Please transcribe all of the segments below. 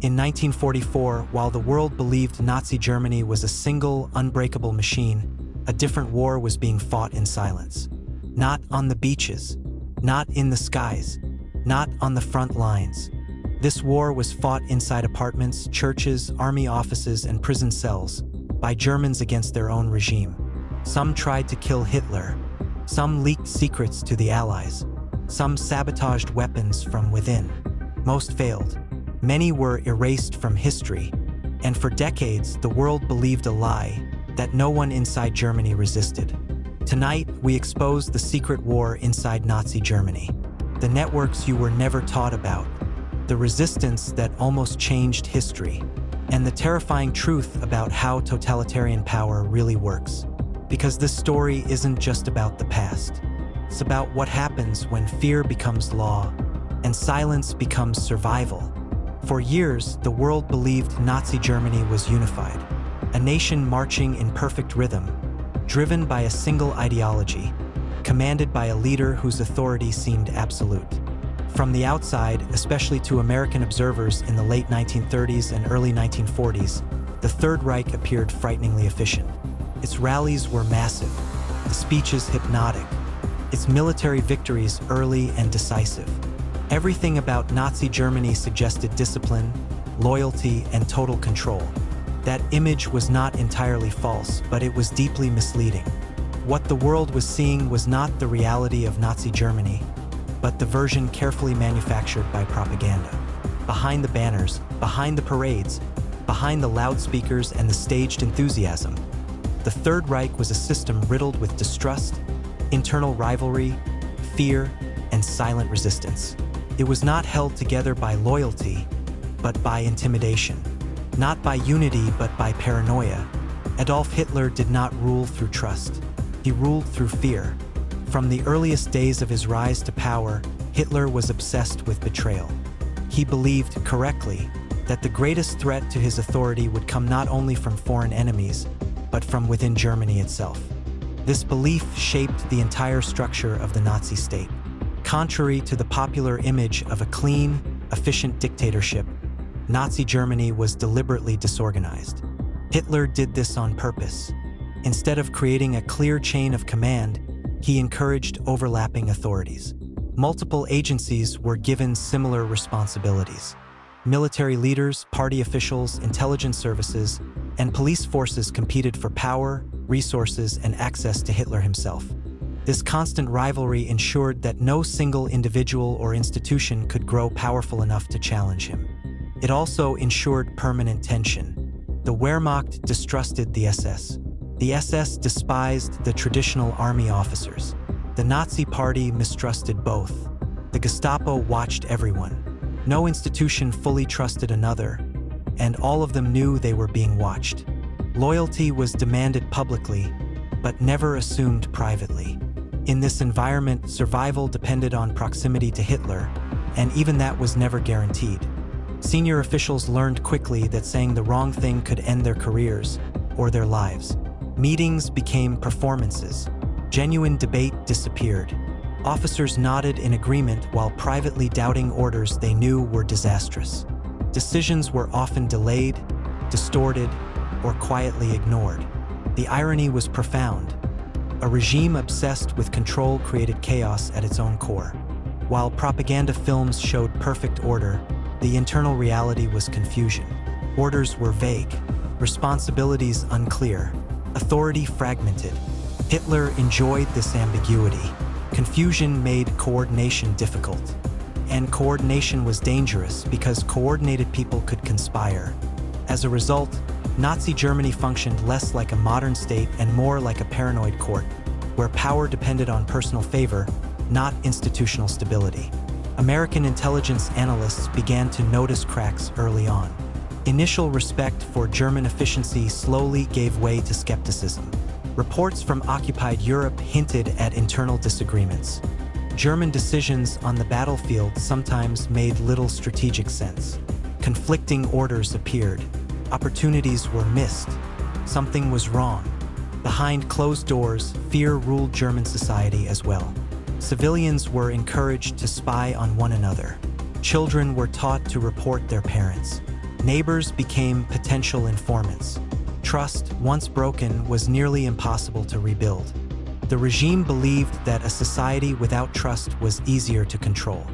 In 1944, while the world believed Nazi Germany was a single, unbreakable machine, a different war was being fought in silence. Not on the beaches, not in the skies, not on the front lines. This war was fought inside apartments, churches, army offices, and prison cells by Germans against their own regime. Some tried to kill Hitler. Some leaked secrets to the Allies. Some sabotaged weapons from within. Most failed. Many were erased from history, and for decades the world believed a lie that no one inside Germany resisted. Tonight, we expose the secret war inside Nazi Germany, the networks you were never taught about, the resistance that almost changed history, and the terrifying truth about how totalitarian power really works. Because this story isn't just about the past. It's about what happens when fear becomes law and silence becomes survival. For years, the world believed Nazi Germany was unified, a nation marching in perfect rhythm, driven by a single ideology, commanded by a leader whose authority seemed absolute. From the outside, especially to American observers in the late 1930s and early 1940s, the Third Reich appeared frighteningly efficient. Its rallies were massive, the speeches hypnotic, its military victories early and decisive. Everything about Nazi Germany suggested discipline, loyalty, and total control. That image was not entirely false, but it was deeply misleading. What the world was seeing was not the reality of Nazi Germany, but the version carefully manufactured by propaganda. Behind the banners, behind the parades, behind the loudspeakers and the staged enthusiasm, the Third Reich was a system riddled with distrust, internal rivalry, fear, and silent resistance. It was not held together by loyalty, but by intimidation. Not by unity, but by paranoia. Adolf Hitler did not rule through trust. He ruled through fear. From the earliest days of his rise to power, Hitler was obsessed with betrayal. He believed, correctly, that the greatest threat to his authority would come not only from foreign enemies, but from within Germany itself. This belief shaped the entire structure of the Nazi state. Contrary to the popular image of a clean, efficient dictatorship, Nazi Germany was deliberately disorganized. Hitler did this on purpose. Instead of creating a clear chain of command, he encouraged overlapping authorities. Multiple agencies were given similar responsibilities. Military leaders, party officials, intelligence services, and police forces competed for power, resources, and access to Hitler himself. This constant rivalry ensured that no single individual or institution could grow powerful enough to challenge him. It also ensured permanent tension. The Wehrmacht distrusted the SS. The SS despised the traditional army officers. The Nazi Party mistrusted both. The Gestapo watched everyone. No institution fully trusted another, and all of them knew they were being watched. Loyalty was demanded publicly, but never assumed privately. In this environment, survival depended on proximity to Hitler, and even that was never guaranteed. Senior officials learned quickly that saying the wrong thing could end their careers or their lives. Meetings became performances. Genuine debate disappeared. Officers nodded in agreement while privately doubting orders they knew were disastrous. Decisions were often delayed, distorted, or quietly ignored. The irony was profound. A regime obsessed with control created chaos at its own core. While propaganda films showed perfect order, the internal reality was confusion. Orders were vague, responsibilities unclear, authority fragmented. Hitler enjoyed this ambiguity. Confusion made coordination difficult. And coordination was dangerous because coordinated people could conspire. As a result, Nazi Germany functioned less like a modern state and more like a paranoid court, where power depended on personal favor, not institutional stability. American intelligence analysts began to notice cracks early on. Initial respect for German efficiency slowly gave way to skepticism. Reports from occupied Europe hinted at internal disagreements. German decisions on the battlefield sometimes made little strategic sense. Conflicting orders appeared. Opportunities were missed. Something was wrong. Behind closed doors, fear ruled German society as well. Civilians were encouraged to spy on one another. Children were taught to report their parents. Neighbors became potential informants. Trust, once broken, was nearly impossible to rebuild. The regime believed that a society without trust was easier to control.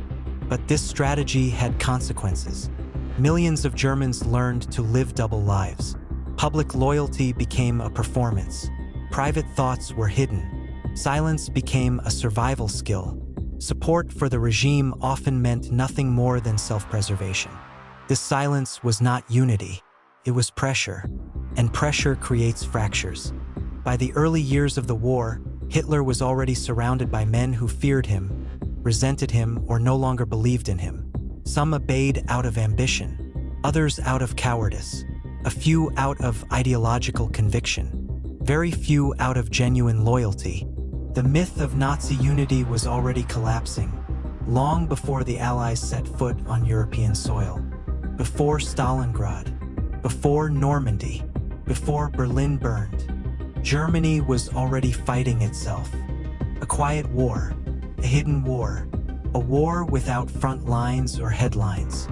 But this strategy had consequences. Millions of Germans learned to live double lives. Public loyalty became a performance. Private thoughts were hidden. Silence became a survival skill. Support for the regime often meant nothing more than self-preservation. This silence was not unity. It was pressure. And pressure creates fractures. By the early years of the war, Hitler was already surrounded by men who feared him, resented him, or no longer believed in him. Some obeyed out of ambition, others out of cowardice, a few out of ideological conviction, very few out of genuine loyalty. The myth of Nazi unity was already collapsing, long before the Allies set foot on European soil. Before Stalingrad, before Normandy, before Berlin burned, Germany was already fighting itself. A quiet war, a hidden war, a war without front lines or headlines.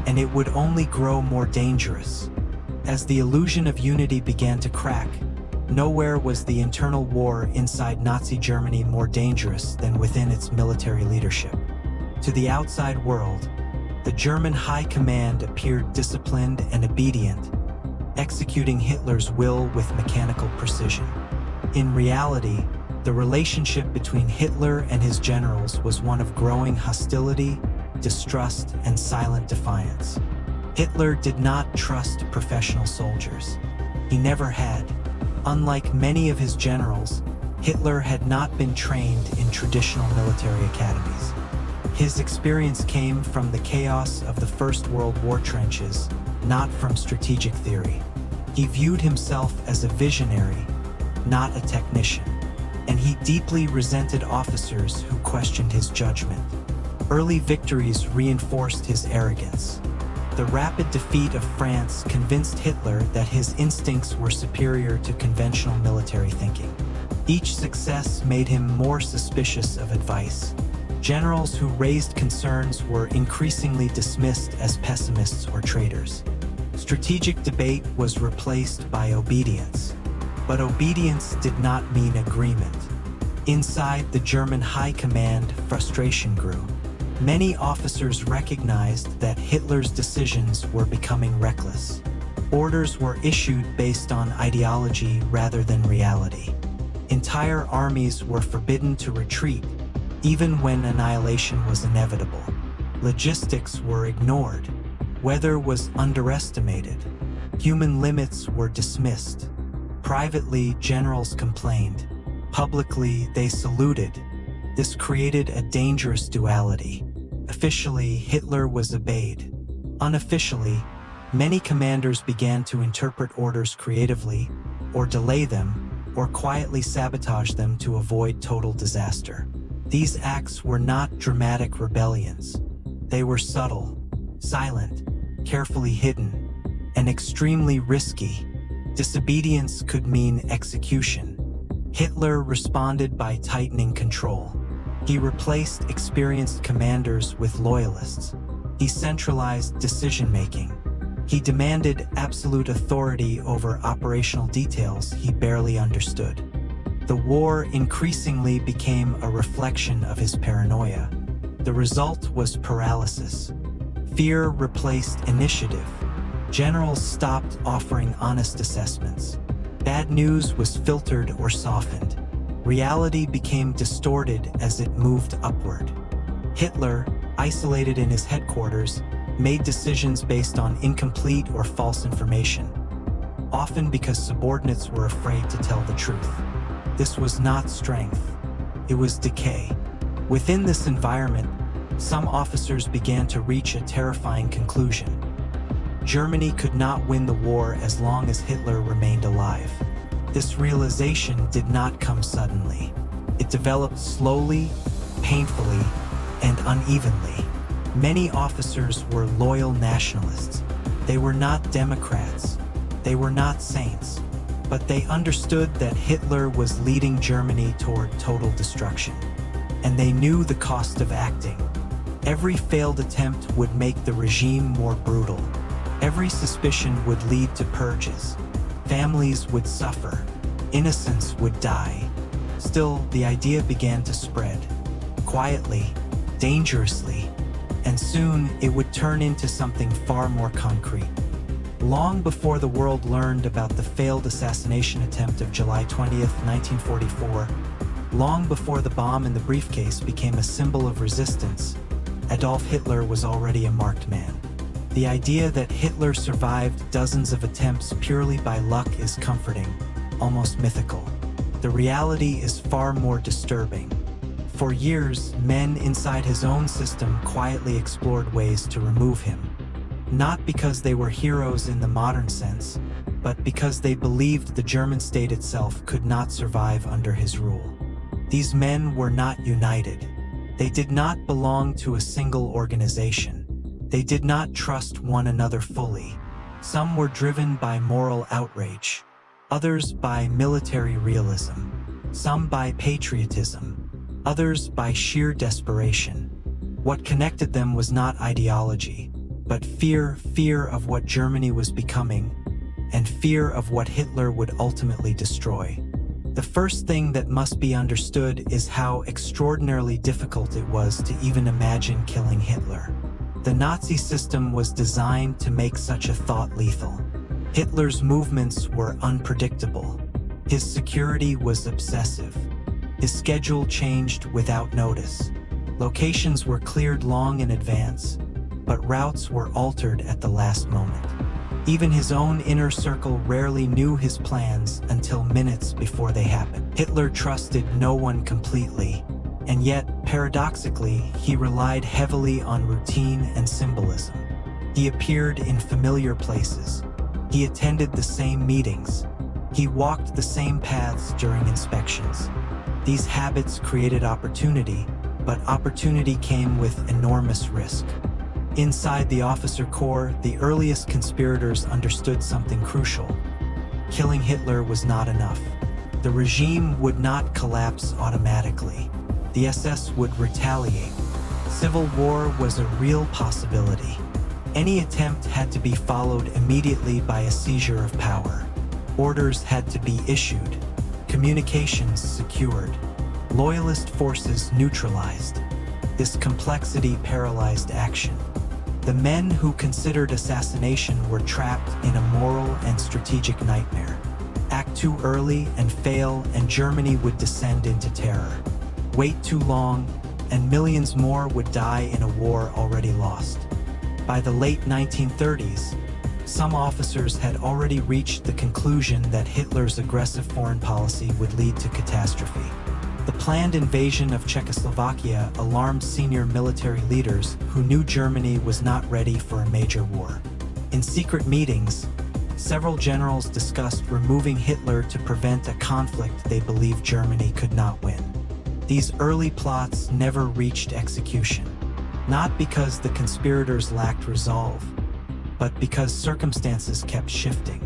And it would only grow more dangerous. As the illusion of unity began to crack, nowhere was the internal war inside Nazi Germany more dangerous than within its military leadership. To the outside world, the German high command appeared disciplined and obedient, executing Hitler's will with mechanical precision. In reality, the relationship between Hitler and his generals was one of growing hostility, distrust, and silent defiance. Hitler did not trust professional soldiers. He never had. Unlike many of his generals, Hitler had not been trained in traditional military academies. His experience came from the chaos of the First World War trenches, not from strategic theory. He viewed himself as a visionary, not a technician, and he deeply resented officers who questioned his judgment. Early victories reinforced his arrogance. The rapid defeat of France convinced Hitler that his instincts were superior to conventional military thinking. Each success made him more suspicious of advice. Generals who raised concerns were increasingly dismissed as pessimists or traitors. Strategic debate was replaced by obedience. But obedience did not mean agreement. Inside the German high command, frustration grew. Many officers recognized that Hitler's decisions were becoming reckless. Orders were issued based on ideology rather than reality. Entire armies were forbidden to retreat, even when annihilation was inevitable. Logistics were ignored. Weather was underestimated. Human limits were dismissed. Privately, generals complained. Publicly, they saluted. This created a dangerous duality. Officially, Hitler was obeyed. Unofficially, many commanders began to interpret orders creatively, or delay them, or quietly sabotage them to avoid total disaster. These acts were not dramatic rebellions. They were subtle, silent, carefully hidden, and extremely risky. Disobedience could mean execution. Hitler responded by tightening control. He replaced experienced commanders with loyalists. He centralized decision-making. He demanded absolute authority over operational details he barely understood. The war increasingly became a reflection of his paranoia. The result was paralysis. Fear replaced initiative. Generals stopped offering honest assessments. Bad news was filtered or softened. Reality became distorted as it moved upward. Hitler, isolated in his headquarters, made decisions based on incomplete or false information, often because subordinates were afraid to tell the truth. This was not strength, it was decay. Within this environment, some officers began to reach a terrifying conclusion. Germany could not win the war as long as Hitler remained alive. This realization did not come suddenly. It developed slowly, painfully, and unevenly. Many officers were loyal nationalists. They were not Democrats. They were not saints. But they understood that Hitler was leading Germany toward total destruction. And they knew the cost of acting. Every failed attempt would make the regime more brutal. Every suspicion would lead to purges. Families would suffer. Innocents would die. Still, the idea began to spread. Quietly, dangerously, and soon it would turn into something far more concrete. Long before the world learned about the failed assassination attempt of July 20th, 1944, long before the bomb in the briefcase became a symbol of resistance, Adolf Hitler was already a marked man. The idea that Hitler survived dozens of attempts purely by luck is comforting, almost mythical. The reality is far more disturbing. For years, men inside his own system quietly explored ways to remove him. Not because they were heroes in the modern sense, but because they believed the German state itself could not survive under his rule. These men were not united. They did not belong to a single organization. They did not trust one another fully. Some were driven by moral outrage, others by military realism, some by patriotism, others by sheer desperation. What connected them was not ideology, but fear of what Germany was becoming, and fear of what Hitler would ultimately destroy. The first thing that must be understood is how extraordinarily difficult it was to even imagine killing Hitler. The Nazi system was designed to make such a thought lethal. Hitler's movements were unpredictable. His security was obsessive. His schedule changed without notice. Locations were cleared long in advance, but routes were altered at the last moment. Even his own inner circle rarely knew his plans until minutes before they happened. Hitler trusted no one completely, and yet, paradoxically, he relied heavily on routine and symbolism. He appeared in familiar places. He attended the same meetings. He walked the same paths during inspections. These habits created opportunity, but opportunity came with enormous risk. Inside the officer corps, the earliest conspirators understood something crucial. Killing Hitler was not enough. The regime would not collapse automatically. The SS would retaliate. Civil war was a real possibility. Any attempt had to be followed immediately by a seizure of power. Orders had to be issued, communications secured, loyalist forces neutralized. This complexity paralyzed action. The men who considered assassination were trapped in a moral and strategic nightmare. Act too early and fail, and Germany would descend into terror. Wait too long, and millions more would die in a war already lost. By the late 1930s, some officers had already reached the conclusion that Hitler's aggressive foreign policy would lead to catastrophe. The planned invasion of Czechoslovakia alarmed senior military leaders who knew Germany was not ready for a major war. In secret meetings, several generals discussed removing Hitler to prevent a conflict they believed Germany could not win. These early plots never reached execution, not because the conspirators lacked resolve, but because circumstances kept shifting.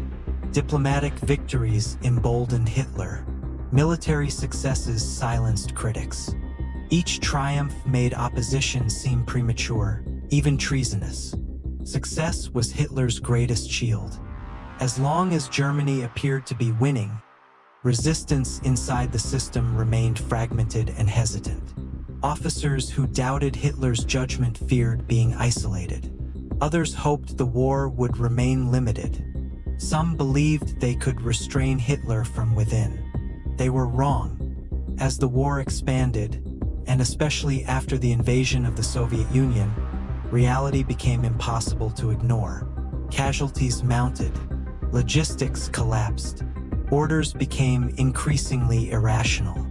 Diplomatic victories emboldened Hitler. Military successes silenced critics. Each triumph made opposition seem premature, even treasonous. Success was Hitler's greatest shield. As long as Germany appeared to be winning, resistance inside the system remained fragmented and hesitant. Officers who doubted Hitler's judgment feared being isolated. Others hoped the war would remain limited. Some believed they could restrain Hitler from within. They were wrong. As the war expanded, and especially after the invasion of the Soviet Union, reality became impossible to ignore. Casualties mounted. Logistics collapsed. Orders became increasingly irrational.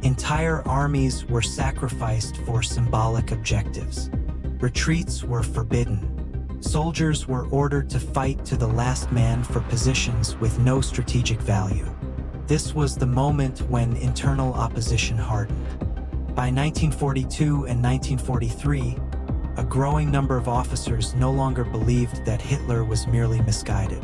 Entire armies were sacrificed for symbolic objectives. Retreats were forbidden. Soldiers were ordered to fight to the last man for positions with no strategic value. This was the moment when internal opposition hardened. By 1942 and 1943, a growing number of officers no longer believed that Hitler was merely misguided.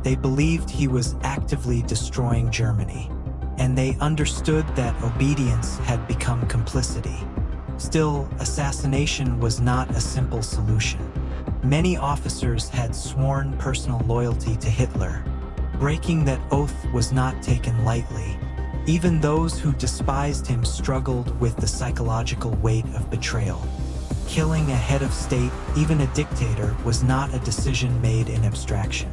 They believed he was actively destroying Germany, and they understood that obedience had become complicity. Still, assassination was not a simple solution. Many officers had sworn personal loyalty to Hitler. Breaking that oath was not taken lightly. Even those who despised him struggled with the psychological weight of betrayal. Killing a head of state, even a dictator, was not a decision made in abstraction.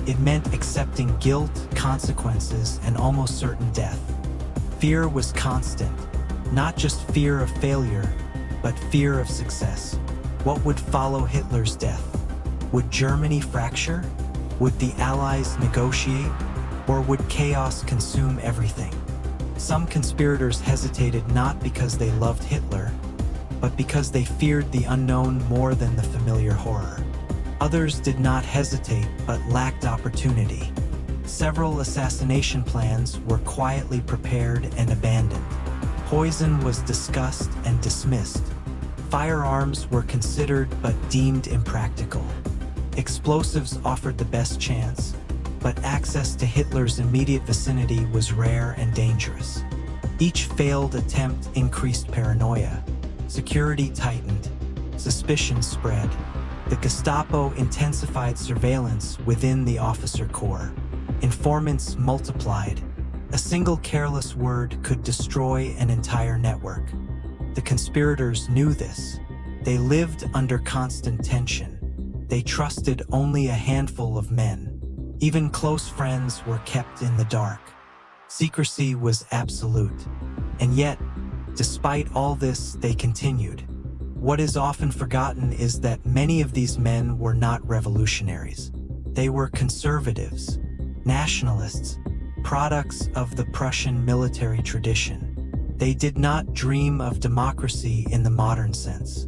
It meant accepting guilt, consequences, and almost certain death. Fear was constant, not just fear of failure, but fear of success. What would follow Hitler's death? Would Germany fracture? Would the Allies negotiate? Or would chaos consume everything? Some conspirators hesitated not because they loved Hitler, but because they feared the unknown more than the familiar horror. Others did not hesitate, but lacked opportunity. Several assassination plans were quietly prepared and abandoned. Poison was discussed and dismissed. Firearms were considered but deemed impractical. Explosives offered the best chance, but access to Hitler's immediate vicinity was rare and dangerous. Each failed attempt increased paranoia. Security tightened. Suspicion spread. The Gestapo intensified surveillance within the officer corps. Informants multiplied. A single careless word could destroy an entire network. The conspirators knew this. They lived under constant tension. They trusted only a handful of men. Even close friends were kept in the dark. Secrecy was absolute. And yet, despite all this, they continued. What is often forgotten is that many of these men were not revolutionaries. They were conservatives, nationalists, products of the Prussian military tradition. They did not dream of democracy in the modern sense.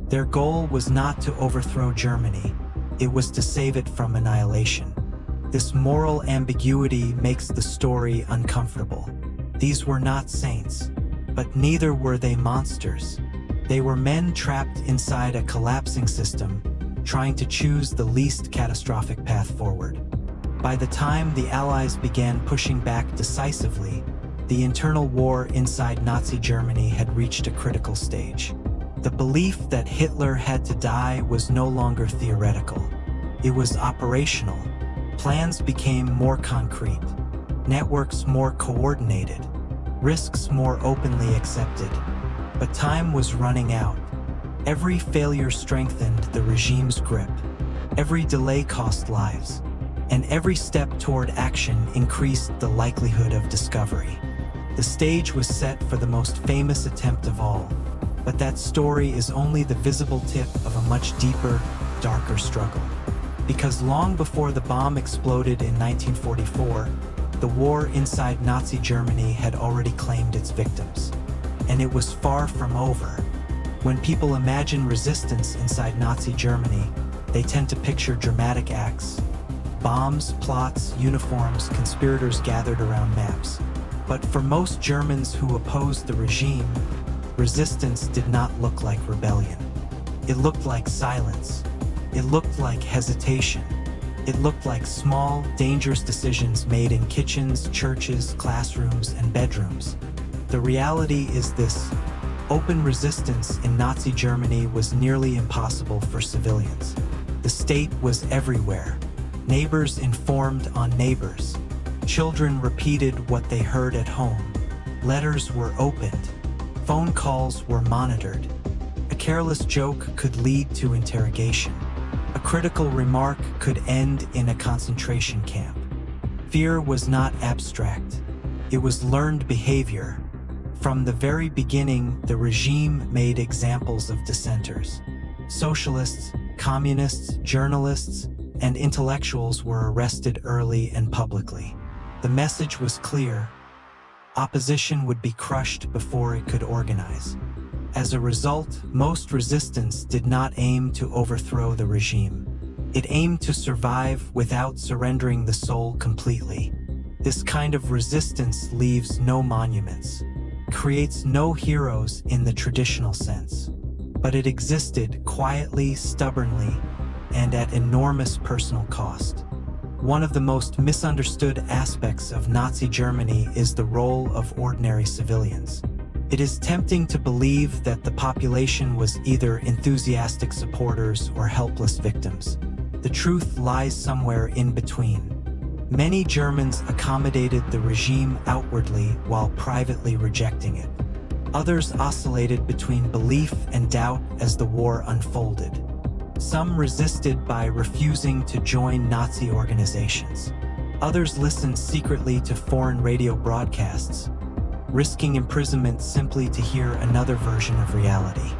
Their goal was not to overthrow Germany, it was to save it from annihilation. This moral ambiguity makes the story uncomfortable. These were not saints, but neither were they monsters. They were men trapped inside a collapsing system, trying to choose the least catastrophic path forward. By the time the Allies began pushing back decisively, the internal war inside Nazi Germany had reached a critical stage. The belief that Hitler had to die was no longer theoretical. It was operational. Plans became more concrete, networks more coordinated, risks more openly accepted. But time was running out. Every failure strengthened the regime's grip. Every delay cost lives. And every step toward action increased the likelihood of discovery. The stage was set for the most famous attempt of all. But that story is only the visible tip of a much deeper, darker struggle. Because long before the bomb exploded in 1944, the war inside Nazi Germany had already claimed its victims. And it was far from over. When people imagine resistance inside Nazi Germany, they tend to picture dramatic acts. Bombs, plots, uniforms, conspirators gathered around maps. But for most Germans who opposed the regime, resistance did not look like rebellion. It looked like silence. It looked like hesitation. It looked like small, dangerous decisions made in kitchens, churches, classrooms, and bedrooms. The reality is this: open resistance in Nazi Germany was nearly impossible for civilians. The state was everywhere. Neighbors informed on neighbors. Children repeated what they heard at home. Letters were opened. Phone calls were monitored. A careless joke could lead to interrogation. A critical remark could end in a concentration camp. Fear was not abstract. It was learned behavior. From the very beginning, the regime made examples of dissenters. Socialists, communists, journalists, and intellectuals were arrested early and publicly. The message was clear: opposition would be crushed before it could organize. As a result, most resistance did not aim to overthrow the regime. It aimed to survive without surrendering the soul completely. This kind of resistance leaves no monuments, creates no heroes in the traditional sense. But it existed quietly, stubbornly, and at enormous personal cost. One of the most misunderstood aspects of Nazi Germany is the role of ordinary civilians. It is tempting to believe that the population was either enthusiastic supporters or helpless victims. The truth lies somewhere in between. Many Germans accommodated the regime outwardly while privately rejecting it. Others oscillated between belief and doubt as the war unfolded. Some resisted by refusing to join Nazi organizations. Others listened secretly to foreign radio broadcasts, risking imprisonment simply to hear another version of reality.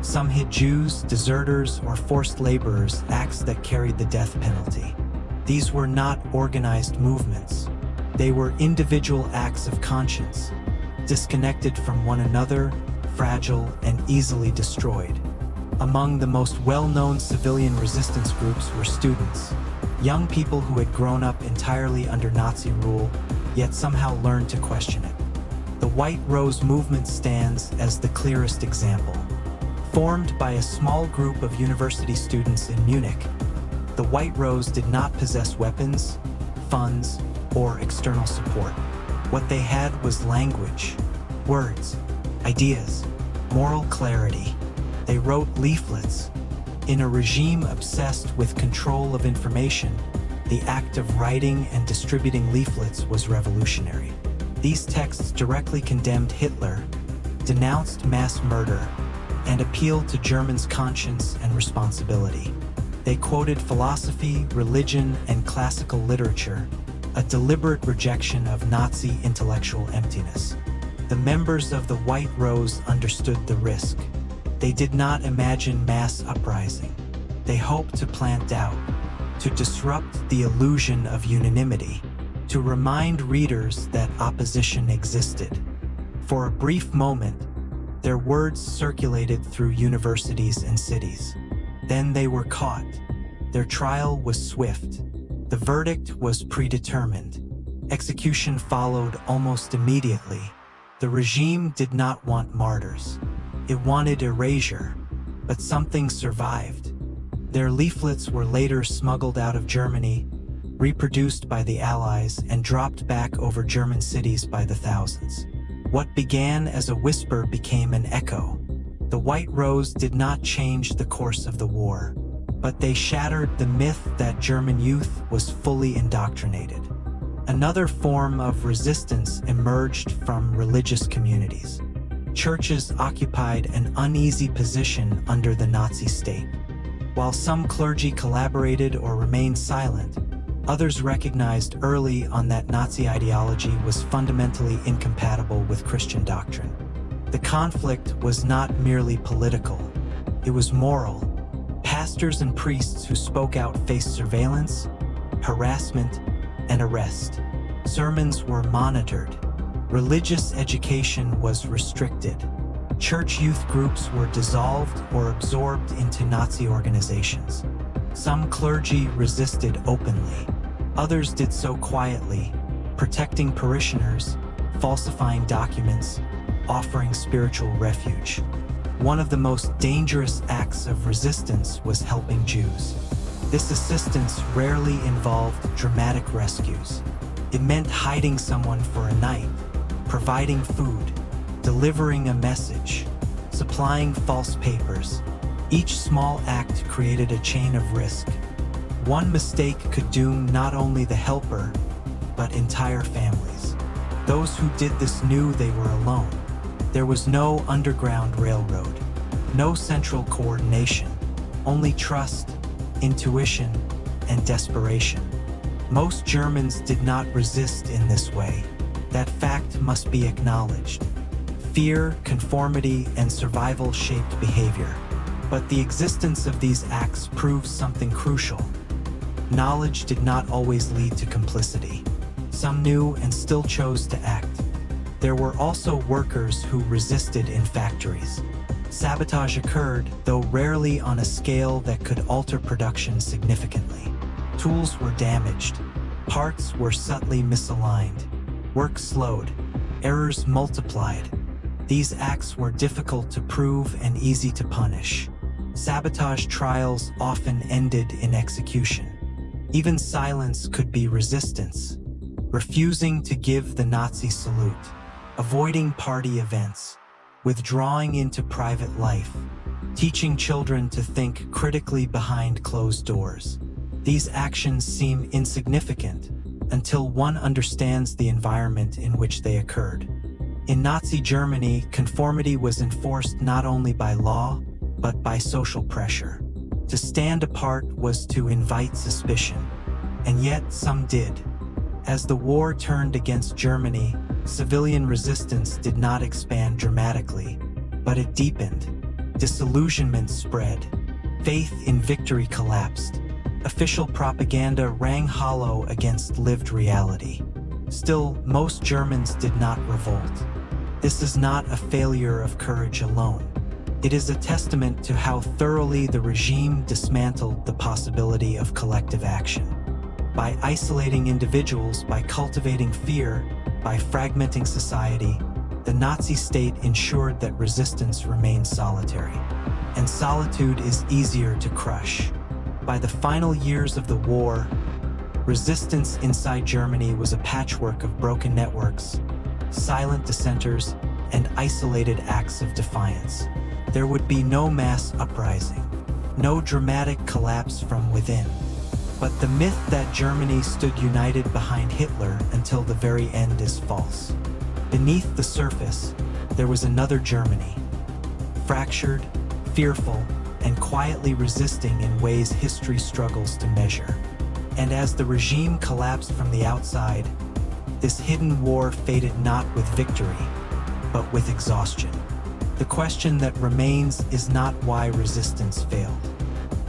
Some hid Jews, deserters, or forced laborers, acts that carried the death penalty. These were not organized movements. They were individual acts of conscience, disconnected from one another, fragile, and easily destroyed. Among the most well-known civilian resistance groups were students, young people who had grown up entirely under Nazi rule, yet somehow learned to question it. The White Rose movement stands as the clearest example. Formed by a small group of university students in Munich, the White Rose did not possess weapons, funds, or external support. What they had was language, words, ideas, moral clarity. They wrote leaflets. In a regime obsessed with control of information, the act of writing and distributing leaflets was revolutionary. These texts directly condemned Hitler, denounced mass murder, and appealed to Germans' conscience and responsibility. They quoted philosophy, religion, and classical literature, a deliberate rejection of Nazi intellectual emptiness. The members of the White Rose understood the risk. They did not imagine mass uprising. They hoped to plant doubt, to disrupt the illusion of unanimity, to remind readers that opposition existed. For a brief moment, their words circulated through universities and cities. Then they were caught. Their trial was swift. The verdict was predetermined. Execution followed almost immediately. The regime did not want martyrs. It wanted erasure, but something survived. Their leaflets were later smuggled out of Germany, reproduced by the Allies, and dropped back over German cities by the thousands. What began as a whisper became an echo. The White Rose did not change the course of the war, but they shattered the myth that German youth was fully indoctrinated. Another form of resistance emerged from religious communities. Churches occupied an uneasy position under the Nazi state. While some clergy collaborated or remained silent, others recognized early on that Nazi ideology was fundamentally incompatible with Christian doctrine. The conflict was not merely political, it was moral. Pastors and priests who spoke out faced surveillance, harassment, and arrest. Sermons were monitored. Religious education was restricted. Church youth groups were dissolved or absorbed into Nazi organizations. Some clergy resisted openly. Others did so quietly, protecting parishioners, falsifying documents, offering spiritual refuge. One of the most dangerous acts of resistance was helping Jews. This assistance rarely involved dramatic rescues. It meant hiding someone for a night, providing food, delivering a message, supplying false papers. Each small act created a chain of risk. One mistake could doom not only the helper, but entire families. Those who did this knew they were alone. There was no underground railroad, no central coordination, only trust, intuition, and desperation. Most Germans did not resist in this way. That fact must be acknowledged. Fear, conformity, and survival shaped behavior. But the existence of these acts proves something crucial. Knowledge did not always lead to complicity. Some knew and still chose to act. There were also workers who resisted in factories. Sabotage occurred, though rarely on a scale that could alter production significantly. Tools were damaged. Parts were subtly misaligned. Work slowed. Errors multiplied. These acts were difficult to prove and easy to punish. Sabotage trials often ended in execution. Even silence could be resistance. Refusing to give the Nazi salute, avoiding party events, withdrawing into private life, teaching children to think critically behind closed doors. These actions seem insignificant until one understands the environment in which they occurred. In Nazi Germany, conformity was enforced not only by law, but by social pressure. To stand apart was to invite suspicion, and yet some did. As the war turned against Germany, civilian resistance did not expand dramatically, but it deepened. Disillusionment spread. Faith in victory collapsed. Official propaganda rang hollow against lived reality. Still, most Germans did not revolt. This is not a failure of courage alone. It is a testament to how thoroughly the regime dismantled the possibility of collective action. By isolating individuals, by cultivating fear, by fragmenting society, the Nazi state ensured that resistance remained solitary. And solitude is easier to crush. By the final years of the war, resistance inside Germany was a patchwork of broken networks, silent dissenters, and isolated acts of defiance. There would be no mass uprising, no dramatic collapse from within. But the myth that Germany stood united behind Hitler until the very end is false. Beneath the surface, there was another Germany, fractured, fearful, and quietly resisting in ways history struggles to measure. And as the regime collapsed from the outside, this hidden war faded not with victory, but with exhaustion. The question that remains is not why resistance failed.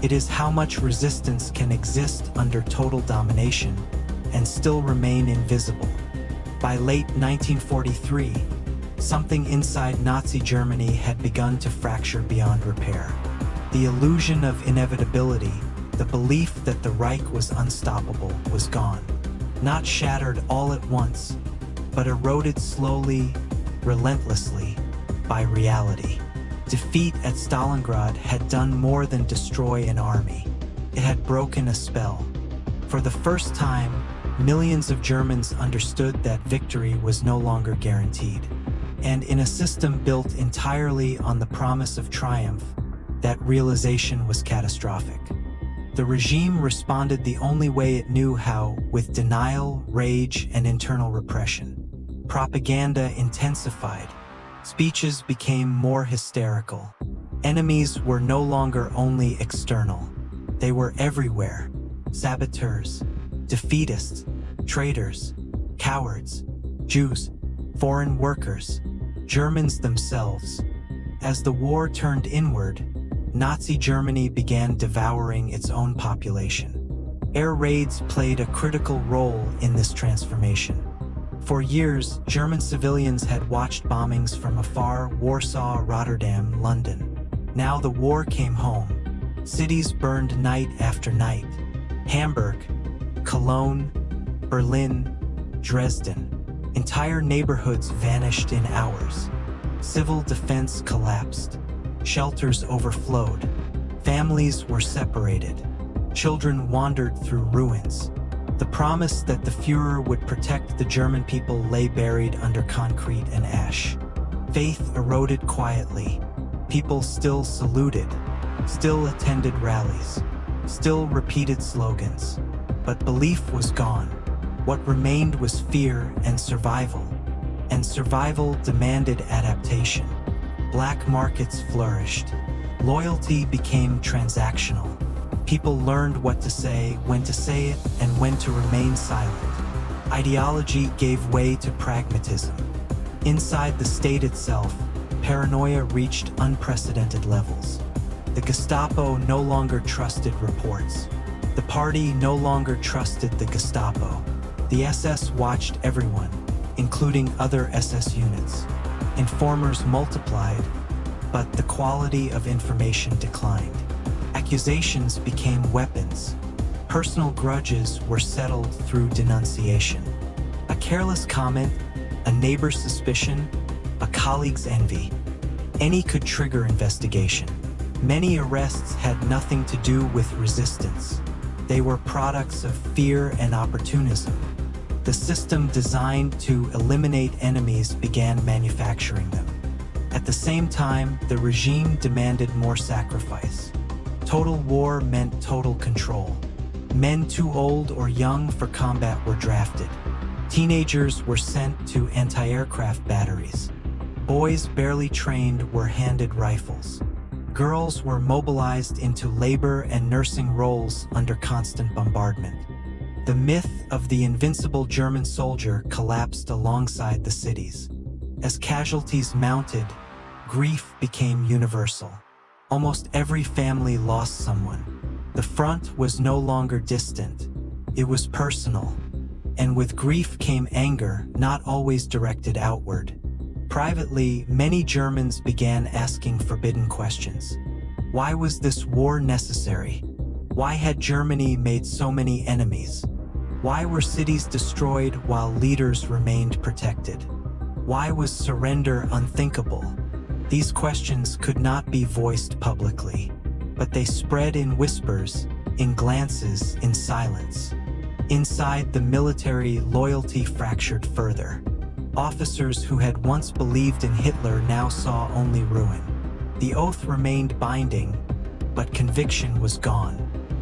It is how much resistance can exist under total domination and still remain invisible. By late 1943, something inside Nazi Germany had begun to fracture beyond repair. The illusion of inevitability, the belief that the Reich was unstoppable, was gone. Not shattered all at once, but eroded slowly, relentlessly, by reality. Defeat at Stalingrad had done more than destroy an army. It had broken a spell. For the first time, millions of Germans understood that victory was no longer guaranteed. And in a system built entirely on the promise of triumph, that realization was catastrophic. The regime responded the only way it knew how, with denial, rage, and internal repression. Propaganda intensified. Speeches became more hysterical. Enemies were no longer only external. They were everywhere. Saboteurs, defeatists, traitors, cowards, Jews, foreign workers, Germans themselves. As the war turned inward, Nazi Germany began devouring its own population. Air raids played a critical role in this transformation. For years, German civilians had watched bombings from afar: Warsaw, Rotterdam, London. Now the war came home. Cities burned night after night. Hamburg, Cologne, Berlin, Dresden. Entire neighborhoods vanished in hours. Civil defense collapsed. Shelters overflowed. Families were separated. Children wandered through ruins. The promise that the Führer would protect the German people lay buried under concrete and ash. Faith eroded quietly. People still saluted, still attended rallies, still repeated slogans. But belief was gone. What remained was fear and survival. And survival demanded adaptation. Black markets flourished. Loyalty became transactional. People learned what to say, when to say it, and when to remain silent. Ideology gave way to pragmatism. Inside the state itself, paranoia reached unprecedented levels. The Gestapo no longer trusted reports. The party no longer trusted the Gestapo. The SS watched everyone, including other SS units. Informers multiplied, but the quality of information declined. Accusations became weapons. Personal grudges were settled through denunciation. A careless comment, a neighbor's suspicion, a colleague's envy. Any could trigger investigation. Many arrests had nothing to do with resistance. They were products of fear and opportunism. The system designed to eliminate enemies began manufacturing them. At the same time, the regime demanded more sacrifice. Total war meant total control. Men too old or young for combat were drafted. Teenagers were sent to anti-aircraft batteries. Boys barely trained were handed rifles. Girls were mobilized into labor and nursing roles under constant bombardment. The myth of the invincible German soldier collapsed alongside the cities. As casualties mounted, grief became universal. Almost every family lost someone. The front was no longer distant. It was personal. And with grief came anger, not always directed outward. Privately, many Germans began asking forbidden questions. Why was this war necessary? Why had Germany made so many enemies? Why were cities destroyed while leaders remained protected? Why was surrender unthinkable? These questions could not be voiced publicly, but they spread in whispers, in glances, in silence. Inside the military, loyalty fractured further. Officers who had once believed in Hitler now saw only ruin. The oath remained binding, but conviction was gone.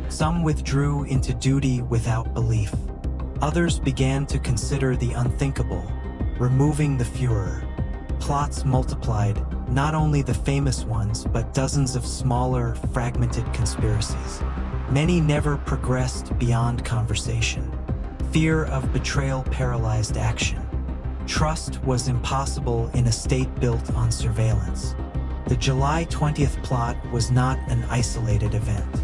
Some withdrew into duty without belief. Others began to consider the unthinkable, removing the Führer. Plots multiplied, not only the famous ones, but dozens of smaller, fragmented conspiracies. Many never progressed beyond conversation. Fear of betrayal paralyzed action. Trust was impossible in a state built on surveillance. The July 20th plot was not an isolated event.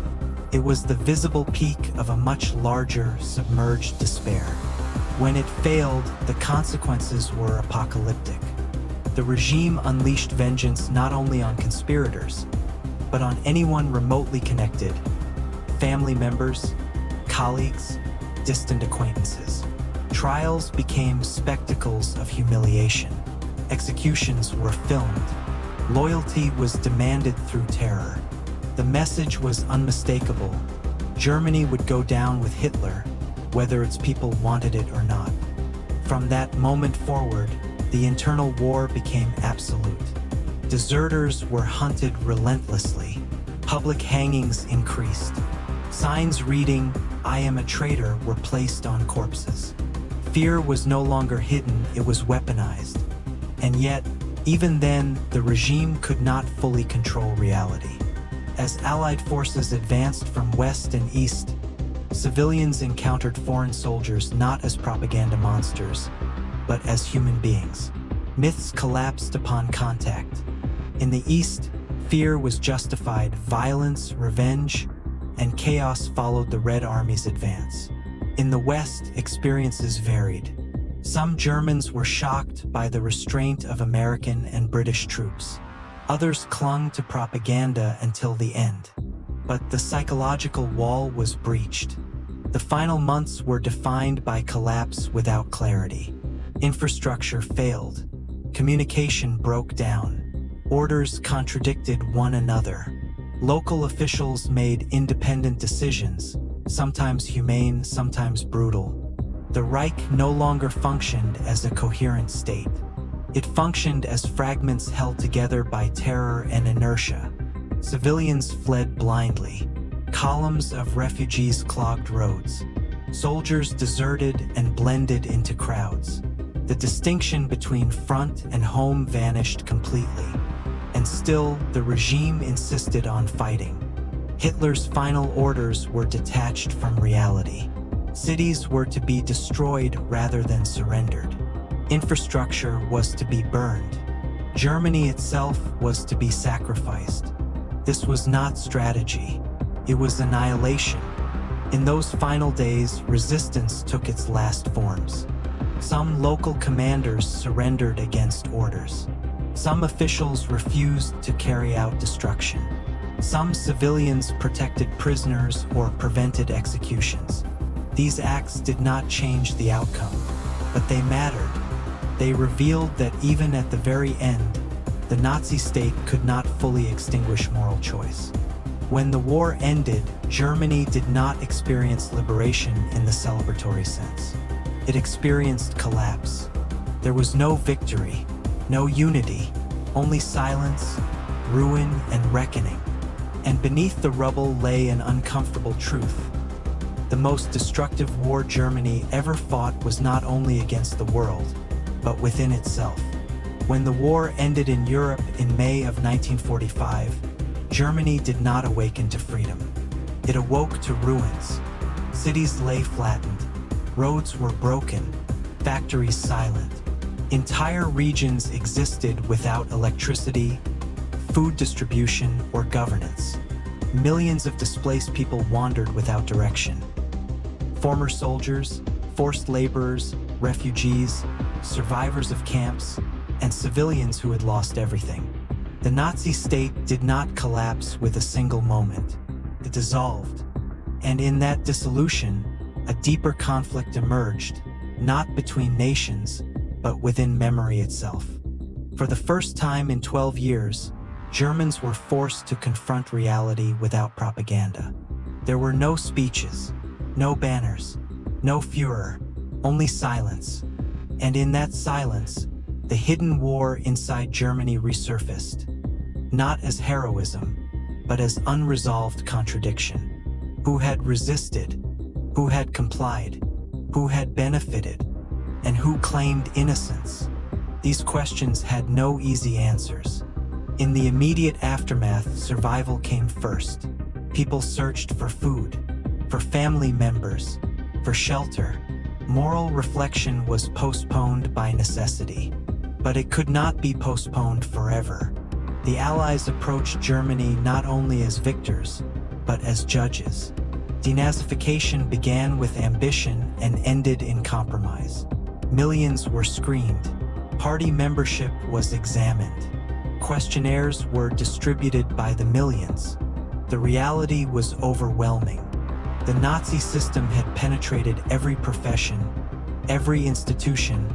It was the visible peak of a much larger, submerged despair. When it failed, the consequences were apocalyptic. The regime unleashed vengeance not only on conspirators, but on anyone remotely connected: family members, colleagues, distant acquaintances. Trials became spectacles of humiliation. Executions were filmed. Loyalty was demanded through terror. The message was unmistakable. Germany would go down with Hitler, whether its people wanted it or not. From that moment forward, the internal war became absolute. Deserters were hunted relentlessly. Public hangings increased. Signs reading, "I am a traitor," were placed on corpses. Fear was no longer hidden, it was weaponized. And yet, even then, the regime could not fully control reality. As Allied forces advanced from west and east, civilians encountered foreign soldiers not as propaganda monsters, but as human beings. Myths collapsed upon contact. In the east, fear was justified, violence, revenge, and chaos followed the Red Army's advance. In the west, experiences varied. Some Germans were shocked by the restraint of American and British troops. Others clung to propaganda until the end. But the psychological wall was breached. The final months were defined by collapse without clarity. Infrastructure failed. Communication broke down. Orders contradicted one another. Local officials made independent decisions, sometimes humane, sometimes brutal. The Reich no longer functioned as a coherent state. It functioned as fragments held together by terror and inertia. Civilians fled blindly. Columns of refugees clogged roads. Soldiers deserted and blended into crowds. The distinction between front and home vanished completely. And still, the regime insisted on fighting. Hitler's final orders were detached from reality. Cities were to be destroyed rather than surrendered. Infrastructure was to be burned. Germany itself was to be sacrificed. This was not strategy. It was annihilation. In those final days, resistance took its last forms. Some local commanders surrendered against orders. Some officials refused to carry out destruction. Some civilians protected prisoners or prevented executions. These acts did not change the outcome, but they mattered. They revealed that even at the very end, the Nazi state could not fully extinguish moral choice. When the war ended, Germany did not experience liberation in the celebratory sense. It experienced collapse. There was no victory, no unity, only silence, ruin, and reckoning. And beneath the rubble lay an uncomfortable truth. The most destructive war Germany ever fought was not only against the world, but within itself. When the war ended in Europe in May of 1945, Germany did not awaken to freedom. It awoke to ruins. Cities lay flattened, roads were broken, factories silent. Entire regions existed without electricity, food distribution, or governance. Millions of displaced people wandered without direction. Former soldiers, forced laborers, refugees, survivors of camps, and civilians who had lost everything. The Nazi state did not collapse with a single moment. It dissolved. And in that dissolution, a deeper conflict emerged, not between nations, but within memory itself. For the first time in 12 years, Germans were forced to confront reality without propaganda. There were no speeches, no banners, no Führer, only silence. And in that silence, the hidden war inside Germany resurfaced, not as heroism, but as unresolved contradiction. Who had resisted? Who had complied? Who had benefited? And who claimed innocence? These questions had no easy answers. In the immediate aftermath, survival came first. People searched for food, for family members, for shelter. Moral reflection was postponed by necessity. But it could not be postponed forever. The Allies approached Germany not only as victors, but as judges. Denazification began with ambition and ended in compromise. Millions were screened. Party membership was examined. Questionnaires were distributed by the millions. The reality was overwhelming. The Nazi system had penetrated every profession, every institution,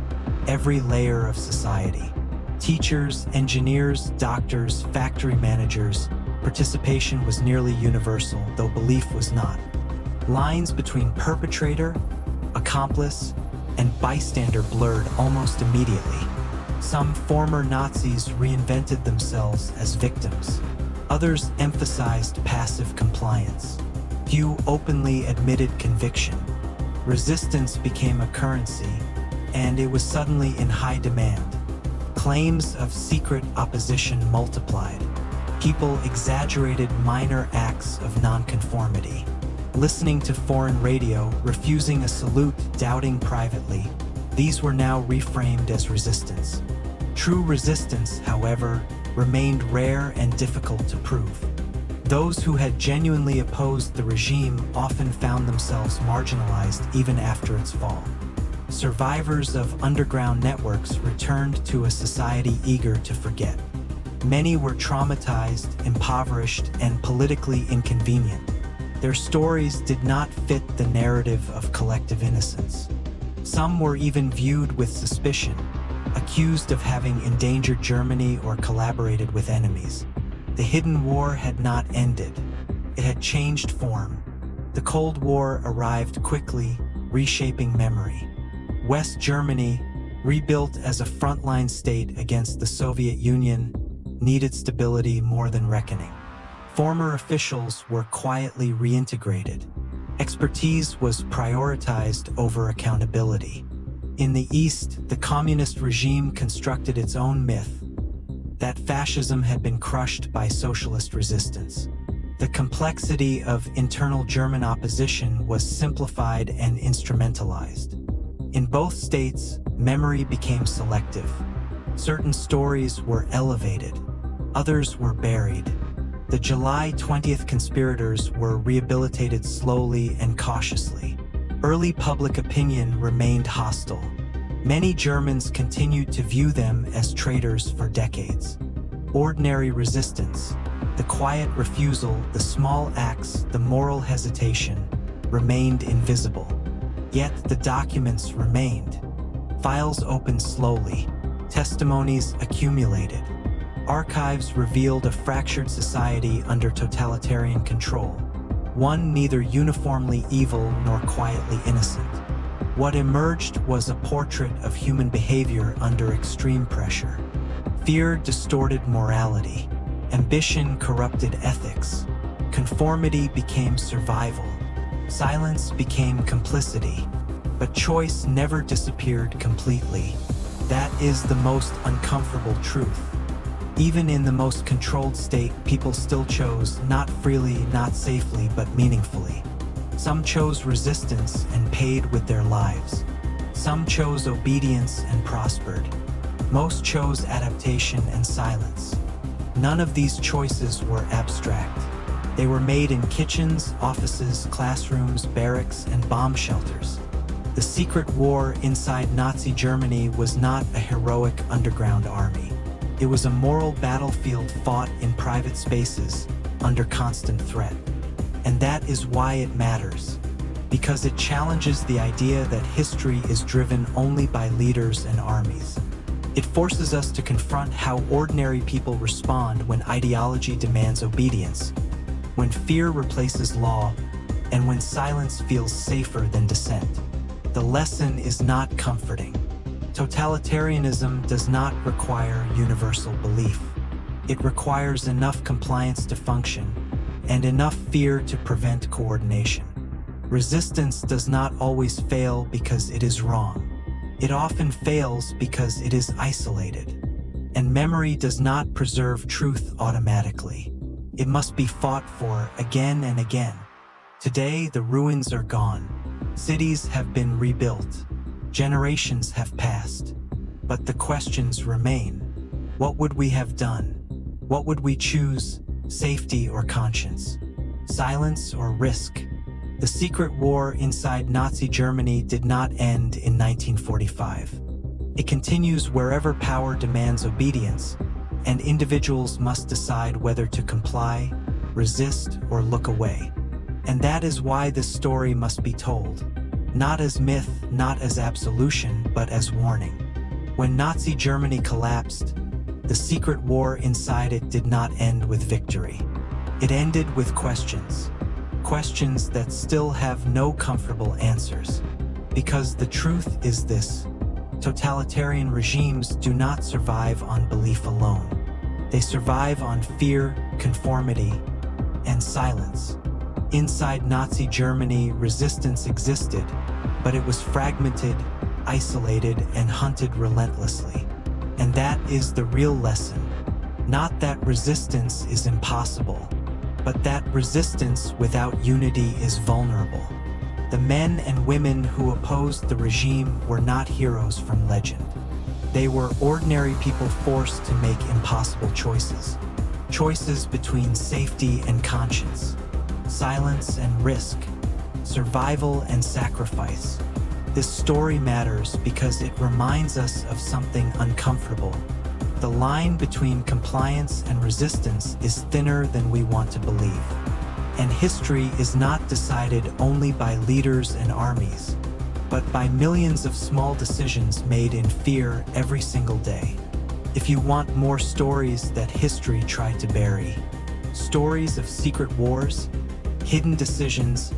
every layer of society. Teachers, engineers, doctors, factory managers, participation was nearly universal, though belief was not. Lines between perpetrator, accomplice, and bystander blurred almost immediately. Some former Nazis reinvented themselves as victims. Others emphasized passive compliance. Few openly admitted conviction. Resistance became a currency, and it was suddenly in high demand. Claims of secret opposition multiplied. People exaggerated minor acts of nonconformity. Listening to foreign radio, refusing a salute, doubting privately. These were now reframed as resistance. True resistance, however, remained rare and difficult to prove. Those who had genuinely opposed the regime often found themselves marginalized even after its fall. Survivors of underground networks returned to a society eager to forget. Many were traumatized, impoverished, and politically inconvenient. Their stories did not fit the narrative of collective innocence. Some were even viewed with suspicion, accused of having endangered Germany or collaborated with enemies. The hidden war had not ended. It had changed form. The Cold War arrived quickly, reshaping memory. West Germany, rebuilt as a frontline state against the Soviet Union, needed stability more than reckoning. Former officials were quietly reintegrated. Expertise was prioritized over accountability. In the East, the communist regime constructed its own myth that fascism had been crushed by socialist resistance. The complexity of internal German opposition was simplified and instrumentalized. In both states, memory became selective. Certain stories were elevated, others were buried. The July 20th conspirators were rehabilitated slowly and cautiously. Early public opinion remained hostile. Many Germans continued to view them as traitors for decades. Ordinary resistance, the quiet refusal, the small acts, the moral hesitation, remained invisible. Yet the documents remained. Files opened slowly. Testimonies accumulated. Archives revealed a fractured society under totalitarian control, one neither uniformly evil nor quietly innocent. What emerged was a portrait of human behavior under extreme pressure. Fear distorted morality. Ambition corrupted ethics. Conformity became survival. Silence became complicity. But choice never disappeared completely. That is the most uncomfortable truth. Even in the most controlled state, people still chose, not freely, not safely, but meaningfully. Some chose resistance and paid with their lives. Some chose obedience and prospered. Most chose adaptation and silence. None of these choices were abstract. They were made in kitchens, offices, classrooms, barracks, and bomb shelters. The secret war inside Nazi Germany was not a heroic underground army. It was a moral battlefield fought in private spaces, under constant threat. And that is why it matters. Because it challenges the idea that history is driven only by leaders and armies. It forces us to confront how ordinary people respond when ideology demands obedience, when fear replaces law, and when silence feels safer than dissent. The lesson is not comforting. Totalitarianism does not require universal belief. It requires enough compliance to function and enough fear to prevent coordination. Resistance does not always fail because it is wrong. It often fails because it is isolated. And memory does not preserve truth automatically. It must be fought for again and again. Today, the ruins are gone. Cities have been rebuilt. Generations have passed, but the questions remain. What would we have done? What would we choose, safety or conscience? Silence or risk? The secret war inside Nazi Germany did not end in 1945. It continues wherever power demands obedience, and individuals must decide whether to comply, resist, or look away. And that is why this story must be told. Not as myth, not as absolution, but as warning. When Nazi Germany collapsed, the secret war inside it did not end with victory. It ended with questions. Questions that still have no comfortable answers. Because the truth is this: totalitarian regimes do not survive on belief alone. They survive on fear, conformity, and silence. Inside Nazi Germany, resistance existed, but it was fragmented, isolated, and hunted relentlessly. And that is the real lesson. Not that resistance is impossible, but that resistance without unity is vulnerable. The men and women who opposed the regime were not heroes from legend. They were ordinary people forced to make impossible choices. Choices between safety and conscience, silence and risk, survival and sacrifice. This story matters because it reminds us of something uncomfortable. The line between compliance and resistance is thinner than we want to believe. And history is not decided only by leaders and armies, but by millions of small decisions made in fear every single day. If you want more stories that history tried to bury, stories of secret wars, hidden decisions,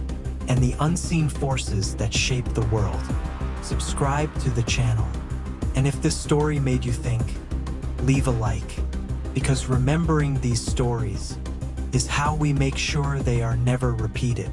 and the unseen forces that shape the world, subscribe to the channel. And if this story made you think, leave a like, because remembering these stories is how we make sure they are never repeated.